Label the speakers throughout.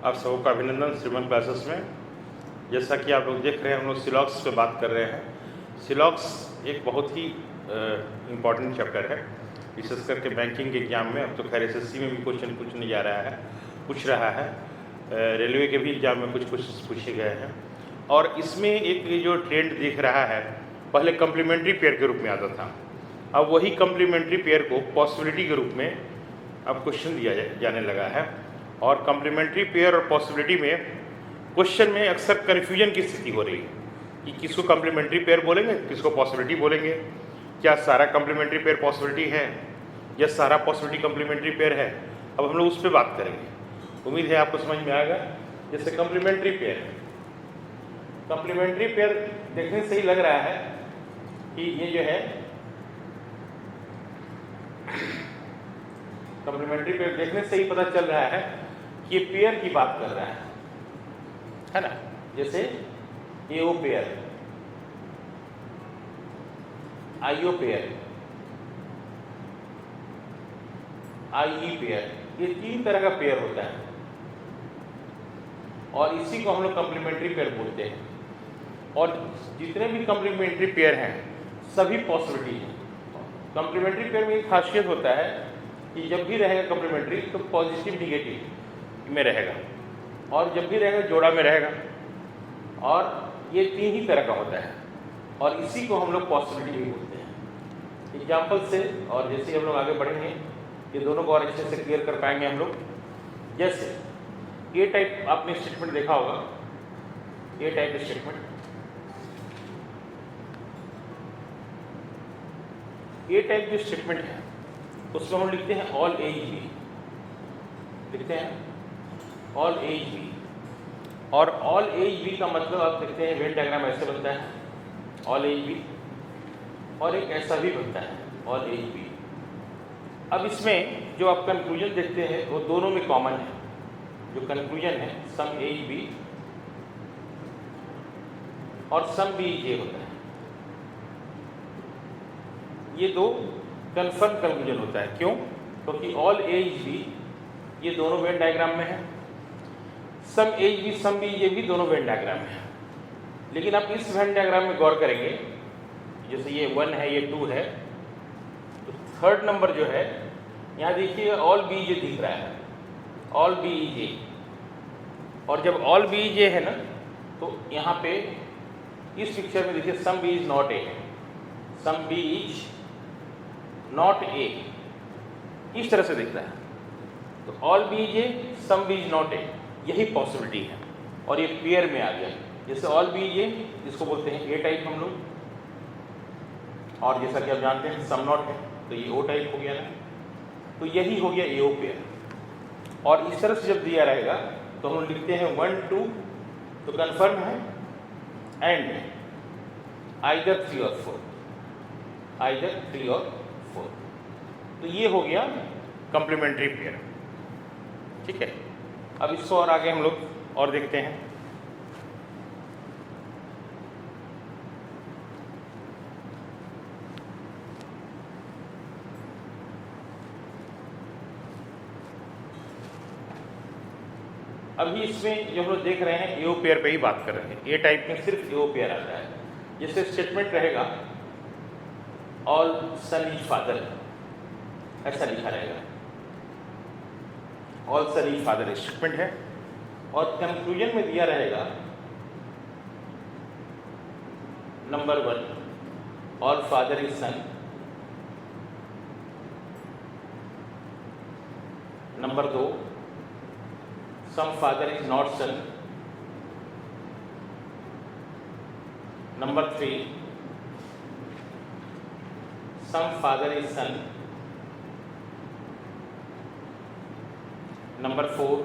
Speaker 1: आप सबको अभिनंदन श्रीमन क्लासेस में। जैसा कि आप लोग देख रहे हैं, हम लोग सिलॉक्स पे बात कर रहे हैं। सिलॉक्स एक बहुत ही इम्पॉर्टेंट चैप्टर है, विशेष करके बैंकिंग के एग्जाम में। अब तो खैर SSC में भी क्वेश्चन पूछने जा रहा है, पूछ रहा है, रेलवे के भी एग्जाम में कुछ पूछे गए हैं। और इसमें एक जो ट्रेंड दिख रहा है, पहले कम्प्लीमेंट्री पेयर के रूप में आता था, अब वही कम्प्लीमेंट्री पेयर को पॉसिबिलिटी के रूप में अब क्वेश्चन दिया जाने लगा है। और कम्प्लीमेंट्री पेयर और पॉसिबिलिटी में क्वेश्चन में अक्सर कन्फ्यूजन की स्थिति हो रही है कि किसको कम्प्लीमेंट्री पेयर बोलेंगे, किसको पॉसिबिलिटी बोलेंगे। क्या सारा कम्प्लीमेंट्री पेयर पॉसिबिलिटी है या सारा पॉसिबिलिटी कम्प्लीमेंट्री पेयर है? अब हम लोग उस पर बात करेंगे। उम्मीद है आपको समझ में आएगा। जैसे कम्प्लीमेंट्री पेयर देखने से ही लग रहा है कि ये जो है कम्प्लीमेंट्री पेयर, देखने से ही पता चल रहा है कि ये पेयर की बात कर रहा है ना। जैसे AO pair, IO pair, IE pair, ये 3 तरह का पेयर होता है और इसी को हम लोग कम्प्लीमेंट्री पेयर बोलते हैं। और जितने भी कम्प्लीमेंट्री पेयर हैं सभी पॉसिबिलिटी हैं। कम्प्लीमेंट्री पेयर में एक खासियत होता है कि जब भी रहेगा कम्प्लीमेंट्री तो पॉजिटिव निगेटिव में रहेगा, और जब भी रहेगा जोड़ा में रहेगा, और ये 3 ही तरह का होता है और इसी को हम लोग पॉसिबिलिटी भी बोलते हैं। एग्जाम्पल से और जैसे हम लोग आगे बढ़ेंगे ये दोनों को और अच्छे से क्लियर कर पाएंगे हम लोग। जैसे ए टाइप आपने स्टेटमेंट देखा होगा, ए टाइप स्टेटमेंट। ए टाइप जो स्टेटमेंट है उसमें हम लिखते हैं ऑल एज बी, लिखते हैं ऑल एज बी। और ऑल एज बी का मतलब आप देखते हैं वेन डायग्राम ऐसे बनता है ऑल एज बी, और एक ऐसा भी बनता है ऑल एज बी। अब इसमें जो आप कंक्लूजन देखते हैं वो दोनों में कॉमन है। जो कंक्लूजन है सम एज बी और सम बी ये होता है, ये दो कन्फर्म कंक्लूजन होता है। क्यों? क्योंकि ऑल एज बी ये दोनों वेन डायग्राम में है, सम एज बी सम बी ये भी दोनों वेन डायग्राम में है। लेकिन आप इस वेन डायग्राम में गौर करेंगे, जैसे ये 1 है ये 2 है, तो थर्ड नंबर जो है यहाँ देखिए ऑल बी जे दिख रहा है, ऑल बी जे। और जब ऑल बी जे है ना तो यहाँ पे इस पिक्चर में देखिए some B is not A, some B is not A, इस तरह से दिख रहा है। तो ऑल बी जे some B is not A, यही पॉसिबिलिटी है और ये पेयर में आ गया। जैसे ऑल बी जे इसको बोलते हैं ए टाइप हम लोग, और जैसा कि आप जानते हैं सम नॉट है तो ये ओ टाइप हो गया ना, तो यही हो गया AO पेयर। और इस तरह से जब दिया रहेगा तो हम लिखते हैं 1 2 तो कन्फर्म है, एंड आइदर 3 और 4, आइदर 3 और 4। तो ये हो गया कम्प्लीमेंट्री पेयर। ठीक है, अब इसको और आगे हम लोग और देखते हैं। अभी इसमें जो हम लोग देख रहे हैं AO पेयर पे ही बात कर रहे हैं। ए टाइप में सिर्फ AO पेयर आता है। जैसे स्टेटमेंट रहेगा ऑल सन इज फादर, ऐसा लिखा रहेगा, all son is father statement है। और कंक्लूजन में दिया रहेगा number 1 all father is son, number 2 some father is not son, number 3 some father is son, number 4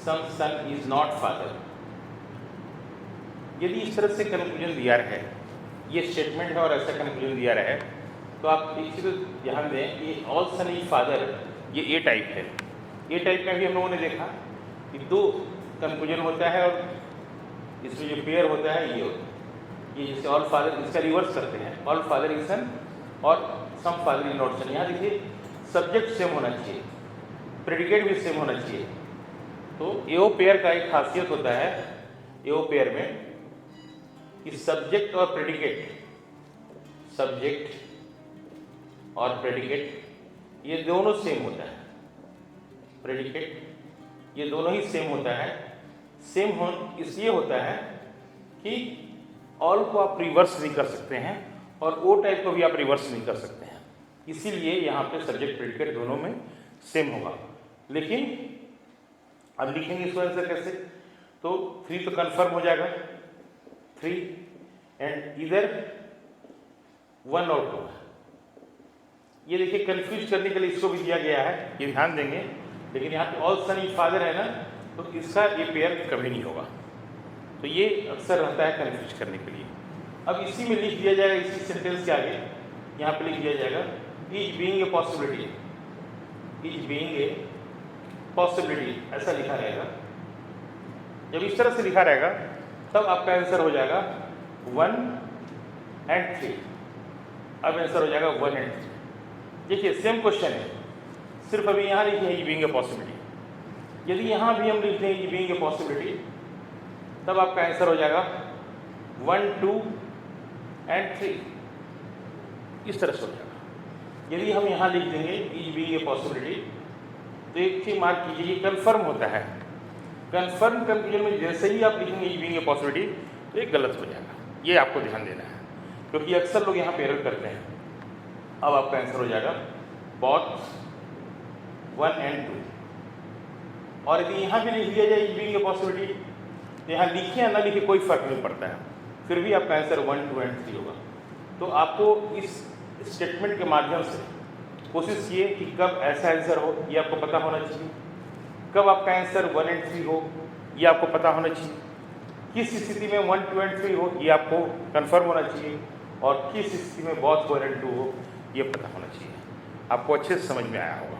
Speaker 1: some son is not father। यदि इस तरह से कंक्लूजन दिया रहे, ये स्टेटमेंट है और ऐसा कंक्लूजन दिया रहे, तो आप एक चीज़ ध्यान दें कि ऑल सन इज फादर ये ए टाइप है। ए टाइप में भी हम लोगों ने देखा कि 2 कंक्लूजन होता है और इसमें जो पेयर होता है ये होता है। ये जैसे ऑल फादर, इसका रिवर्स करते हैं, ऑल फादर इज सन और सम फादर इज नॉट सन। यहाँ देखिए सब्जेक्ट सेम होना चाहिए, प्रेडिकेट भी सेम होना चाहिए। तो एओ पेयर का एक खासियत होता है एओ पेयर में कि सब्जेक्ट और प्रेडिकेट ये दोनों सेम होता है। प्रेडिकेट ये दोनों ही सेम होता है। सेम हो इसलिए होता है कि ऑल को आप रिवर्स नहीं कर सकते हैं और ओ टाइप को भी आप रिवर्स नहीं कर सकते हैं, इसीलिए यहाँ पे सब्जेक्ट प्रेडिकेट दोनों में सेम होगा। लेकिन अब लिखेंगे इसको आंसर कैसे? तो 3 तो कंफर्म हो जाएगा, 3 एंड इधर 1 और 2। ये देखिए कंफ्यूज करने के लिए इसको भी दिया गया है, ये ध्यान देंगे। लेकिन यहाँ पे ऑल सन इज फादर है ना, तो इसका ये पेयर कभी नहीं होगा। तो ये अक्सर रहता है कंफ्यूज करने के लिए। अब इसी में लिख दिया जाएगा, इसी सेंटेंस के आगे यहाँ पे लिख दिया जाएगा is being a possibility, is being a possibility, ऐसा लिखा रहेगा। जब इस तरह से लिखा रहेगा तब आपका आंसर हो जाएगा 1 एंड 3। अब आंसर हो जाएगा 1 एंड 3। देखिए सेम क्वेश्चन है, सिर्फ अभी यहाँ लिखे इज बीइंग ए पॉसिबिलिटी। यदि यहाँ भी हम लिखते हैं इज बीइंग ए पॉसिबिलिटी तब आपका आंसर हो जाएगा 1, 2 एंड 3, इस तरह से हो जाएगा। यदि हम यहाँ लिख देंगे इज बीइंग ए पॉसिबिलिटी तो एक चीज मार्क कीजिए, ये कन्फर्म होता है। कन्फर्म कंक्लूजन में जैसे ही आप लिखेंगे इज बीइंग ए पॉसिबिलिटी तो ये गलत हो जाएगा, ये आपको ध्यान देना है, क्योंकि अक्सर लोग यहाँ पे एरर करते हैं। अब आपका आंसर हो जाएगा both 1 and 2। और यदि यहाँ भी लिख दिया जाए इज बीइंग ए पॉसिबिलिटी तो यहाँ लिखे या ना लिखे कोई फर्क नहीं पड़ता है, फिर भी आपका आंसर 1, 2 एंड 3 होगा। तो आपको इस स्टेटमेंट के माध्यम से कोशिश कीजिए कि कब ऐसा आंसर हो ये आपको पता होना चाहिए, कब आपका आंसर 1 एंड 3 हो ये आपको पता होना चाहिए, किस स्थिति में 1, 2 एंड 3 हो ये आपको कंफर्म होना चाहिए, और किस स्थिति में both 1 and 2 हो ये पता होना चाहिए। आपको अच्छे से समझ में आया होगा।